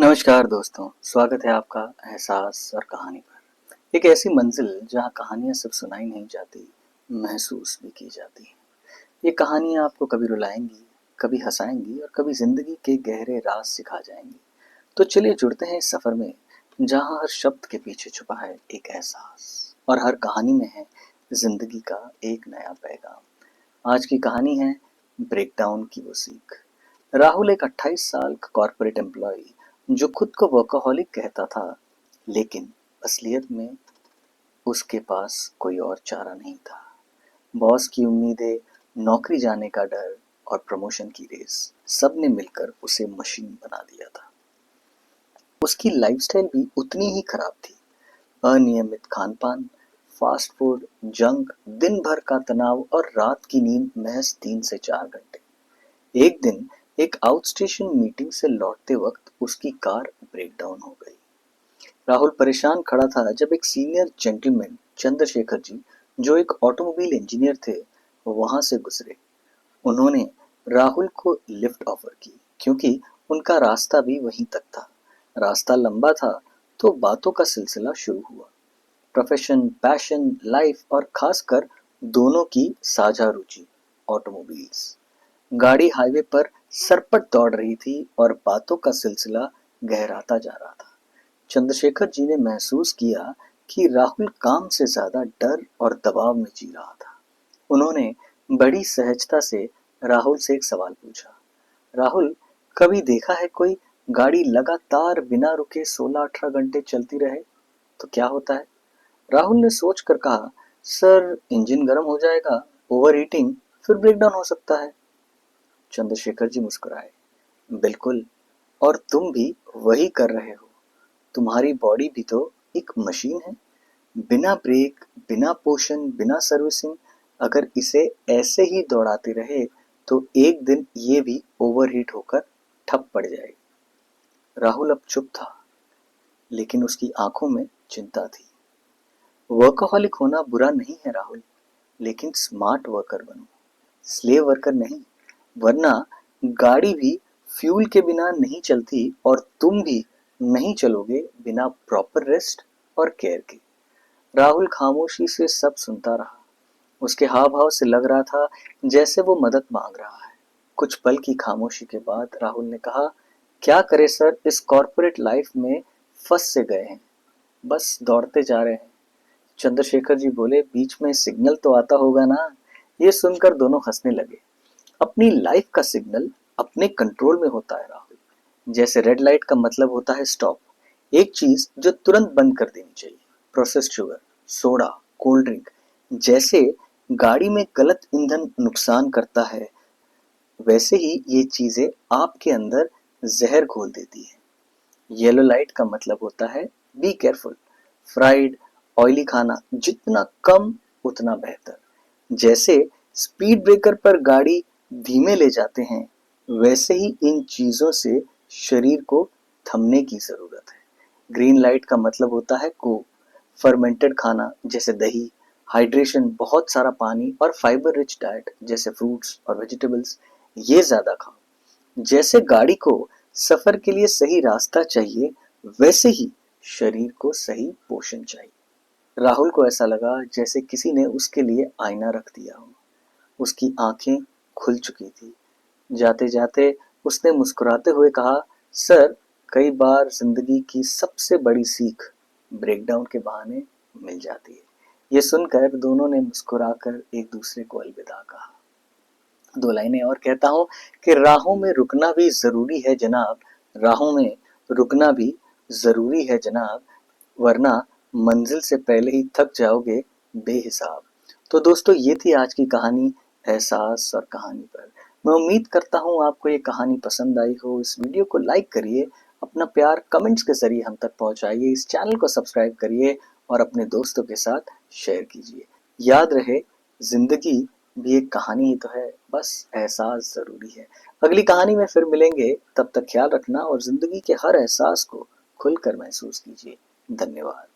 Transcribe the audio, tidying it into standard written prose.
नमस्कार दोस्तों, स्वागत है आपका एहसास और कहानी पर। एक ऐसी मंजिल जहां कहानियां सिर्फ सुनाई नहीं जाती, महसूस भी की जाती हैं। ये कहानियां आपको कभी रुलाएंगी, कभी हंसाएंगी और कभी जिंदगी के गहरे राज सिखा जाएंगी। तो चलिए जुड़ते हैं इस सफर में, जहां हर शब्द के पीछे छुपा है एक एहसास और हर कहानी में है जिंदगी का एक नया पैगाम। आज की कहानी है ब्रेकडाउन की वो सीख। राहुल एक 28 साल का कॉर्पोरेट एम्प्लॉय जो खुद को वर्कहोलिक कहता था, लेकिन असलियत में उसके पास कोई और चारा नहीं था। बॉस की उम्मीदें, नौकरी जाने का डर और प्रमोशन की रेस, सब ने मिलकर उसे मशीन बना दिया था। उसकी लाइफस्टाइल भी उतनी ही खराब थी। अनियमित खान-पान, फास्ट फूड, जंक, दिन भर का तनाव और रात की नींद महज 3 से 4 घंटे। एक दिन एक आउटस्टेशन मीटिंग से लौटते वक्त उसकी कार ब्रेकडाउन हो गई। राहुल परेशान खड़ा था जब एक सीनियर जेंटलमैन चंद्रशेखर जी, जो एक ऑटोमोबाइल इंजीनियर थे, वहां से गुजरे। उन्होंने राहुल को लिफ्ट ऑफर की क्योंकि उनका रास्ता भी वहीं तक था। रास्ता लंबा था तो बातों का सिलसिला शुरू हुआ। प्रोफेशन, पैशन, लाइफ और खासकर दोनों की साझा रुचि, ऑटोमोबाइल्स। गाड़ी हाईवे पर सरपट दौड़ रही थी और बातों का सिलसिला गहराता जा रहा था। चंद्रशेखर जी ने महसूस किया कि राहुल काम से ज्यादा डर और दबाव में जी रहा था। उन्होंने बड़ी सहजता से राहुल से एक सवाल पूछा। राहुल, कभी देखा है कोई गाड़ी लगातार बिना रुके 16-18 घंटे चलती रहे तो क्या होता है? राहुल ने सोच कर कहा, सर, इंजन गर्म हो जाएगा, ओवर हीटिंग, फिर ब्रेकडाउन हो सकता है। चंद्रशेखर जी मुस्कुराए। बिल्कुल, और तुम भी वही कर रहे हो। तुम्हारी बॉडी भी तो एक मशीन है। बिना ब्रेक, बिना पोषण, बिना सर्विसिंग, अगर इसे ऐसे ही दौड़ाते रहे तो एक दिन ये भी ओवरहीट होकर ठप पड़ जाएगी। राहुल अब चुप था, लेकिन उसकी आंखों में चिंता थी। वर्कहोलिक होना बुरा नहीं है राहुल, लेकिन स्मार्ट वर्कर बनो, स्लेव वर्कर नहीं। वरना गाड़ी भी फ्यूल के बिना नहीं चलती और तुम भी नहीं चलोगे बिना प्रॉपर रेस्ट और केयर के। राहुल खामोशी से सब सुनता रहा। उसके हाव भाव से लग रहा था जैसे वो मदद मांग रहा है। कुछ पल की खामोशी के बाद राहुल ने कहा, क्या करे सर, इस कॉर्पोरेट लाइफ में फंस से गए हैं, बस दौड़ते जा रहे हैं। चंद्रशेखर जी बोले, बीच में सिग्नल तो आता होगा ना? ये सुनकर दोनों हंसने लगे। अपनी लाइफ का सिग्नल अपने कंट्रोल में होता है राहुल। जैसे रेड लाइट का मतलब होता है स्टॉप, एक चीज जो तुरंत बंद कर देनी चाहिए। Processed sugar, soda, cold drink, जैसे गाड़ी में गलत ईंधन नुकसान करता है, वैसे ही ये चीजें आपके अंदर जहर घोल देती है। येलो लाइट का मतलब होता है बी केयरफुल। फ्राइड, ऑयली खाना जितना कम उतना बेहतर। जैसे स्पीड ब्रेकर पर गाड़ी धीमे ले जाते हैं, वैसे ही इन चीजों से शरीर को थमने की जरूरत है। ग्रीन लाइट का मतलब होता है को फर्मेंटेड खाना जैसे दही, हाइड्रेशन, बहुत सारा पानी और फाइबर रिच डाइट जैसे फ्रूट्स और वेजिटेबल्स, ये ज्यादा खाओ। जैसे गाड़ी को सफर के लिए सही रास्ता चाहिए, वैसे ही शरीर को सही पोषण चाहिए। राहुल को ऐसा लगा जैसे किसी ने उसके लिए आईना रख दिया हो। उसकी आंखें खुल चुकी थी। जाते जाते उसने मुस्कुराते हुए कहा, सर, कई बार जिंदगी की सबसे बड़ी सीख ब्रेकडाउन के बहाने मिल जाती है। ये सुनकर दोनों ने मुस्कुराकर एक दूसरे को अलविदा कहा। 2 लाइनें और कहता हूँ कि राहों में रुकना भी जरूरी है जनाब, राहों में रुकना भी जरूरी है जनाब, वरना मंजिल से पहले ही थक जाओगे बेहिसाब। तो दोस्तों, ये थी आज की कहानी, एहसास और कहानी पर। मैं उम्मीद करता हूँ आपको ये कहानी पसंद आई हो। इस वीडियो को लाइक करिए, अपना प्यार कमेंट्स के जरिए हम तक पहुंचाइए, इस चैनल को सब्सक्राइब करिए और अपने दोस्तों के साथ शेयर कीजिए। याद रहे, जिंदगी भी एक कहानी ही तो है, बस एहसास जरूरी है। अगली कहानी में फिर मिलेंगे, तब तक ख्याल रखना और जिंदगी के हर एहसास को खुलकर महसूस कीजिए। धन्यवाद।